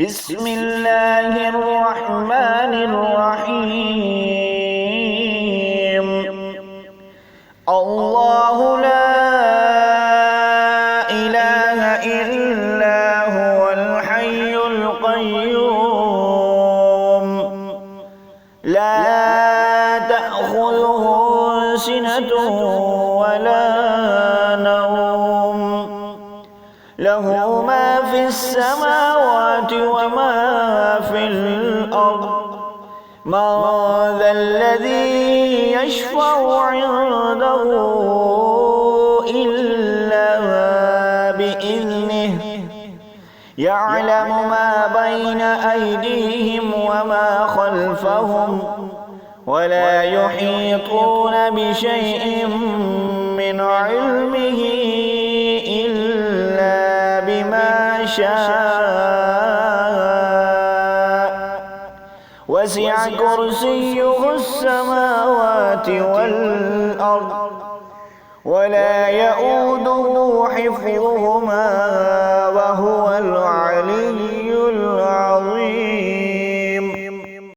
بسم الله الرحمن الرحيم. الله لا إله إلا هو الحي القيوم لا تأخذه سنة ولا نوم له ما في السماوات وما في الأرض من ذا الذي يشفع عنده إلا بإذنه يعلم ما بين أيديهم وما خلفهم ولا يحيطون بشيء من علمه إلا بما شاء وسع كرسيه السماوات والأرض ولا يؤوده حفظهما